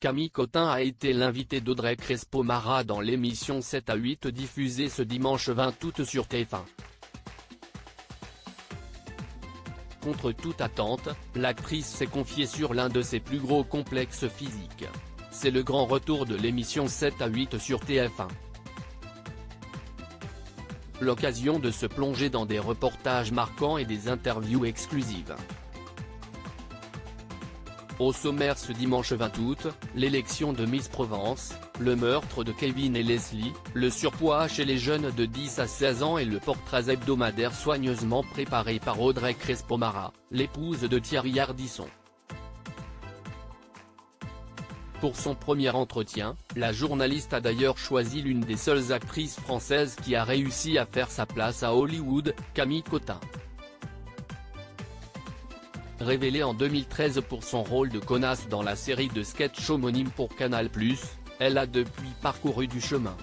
Camille Cottin a été l'invité d'Audrey Crespo-Mara dans l'émission 7 à 8 diffusée ce dimanche 20 août sur TF1. Contre toute attente, l'actrice s'est confiée sur l'un de ses plus gros complexes physiques. C'est le grand retour de l'émission 7 à 8 sur TF1. L'occasion de se plonger dans des reportages marquants et des interviews exclusives. Au sommaire ce dimanche 20 août, l'élection de Miss Provence, le meurtre de Kevin et Leslie, le surpoids chez les jeunes de 10 à 16 ans et le portrait hebdomadaire soigneusement préparé par Audrey Crespo-Mara, l'épouse de Thierry Ardisson. Pour son premier entretien, la journaliste a d'ailleurs choisi l'une des seules actrices françaises qui a réussi à faire sa place à Hollywood, Camille Cottin. Révélée en 2013 pour son rôle de connasse dans la série de sketch homonyme pour Canal+, elle a depuis parcouru du chemin.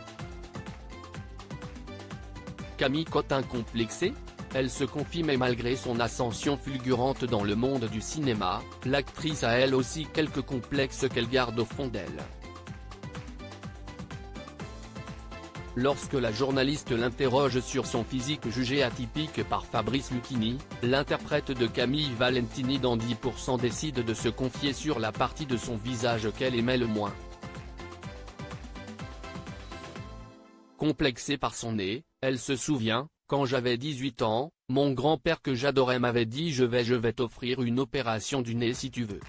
Camille Cottin complexée ? Elle se confie mais malgré son ascension fulgurante dans le monde du cinéma, l'actrice a elle aussi quelques complexes qu'elle garde au fond d'elle. Lorsque la journaliste l'interroge sur son physique jugé atypique par Fabrice Lucchini, l'interprète de Camille Valentini dans 10% décide de se confier sur la partie de son visage qu'elle aimait le moins. Complexée par son nez, elle se souvient, quand j'avais 18 ans, mon grand-père que j'adorais m'avait dit je vais t'offrir une opération du nez si tu veux.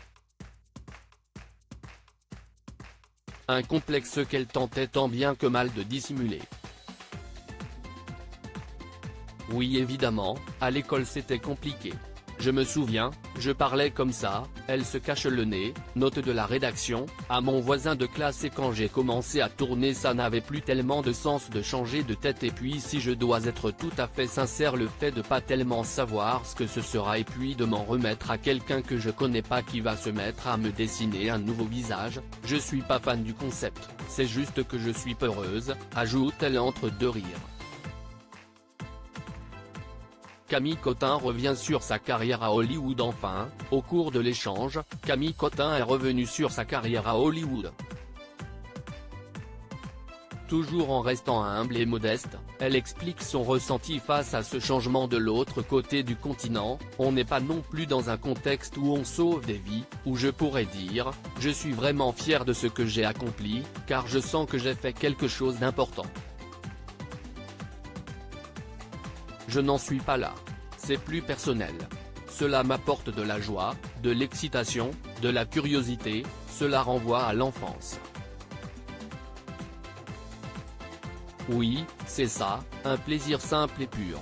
Un complexe qu'elle tentait tant bien que mal de dissimuler. Oui évidemment, à l'école c'était compliqué. Je me souviens, je parlais comme ça, elle se cache le nez, note de la rédaction, à mon voisin de classe et quand j'ai commencé à tourner ça n'avait plus tellement de sens de changer de tête et puis si je dois être tout à fait sincère le fait de pas tellement savoir ce que ce sera et puis de m'en remettre à quelqu'un que je connais pas qui va se mettre à me dessiner un nouveau visage, je suis pas fan du concept, c'est juste que je suis peureuse, ajoute-t-elle entre deux rires. Camille Cottin revient sur sa carrière à Hollywood enfin, au cours de l'échange, Camille Cottin est revenue sur sa carrière à Hollywood. Toujours en restant humble et modeste, elle explique son ressenti face à ce changement de l'autre côté du continent, on n'est pas non plus dans un contexte où on sauve des vies, où je pourrais dire, je suis vraiment fière de ce que j'ai accompli, car je sens que j'ai fait quelque chose d'important. Je n'en suis pas là. C'est plus personnel. Cela m'apporte de la joie, de l'excitation, de la curiosité, cela renvoie à l'enfance. Oui, c'est ça, un plaisir simple et pur.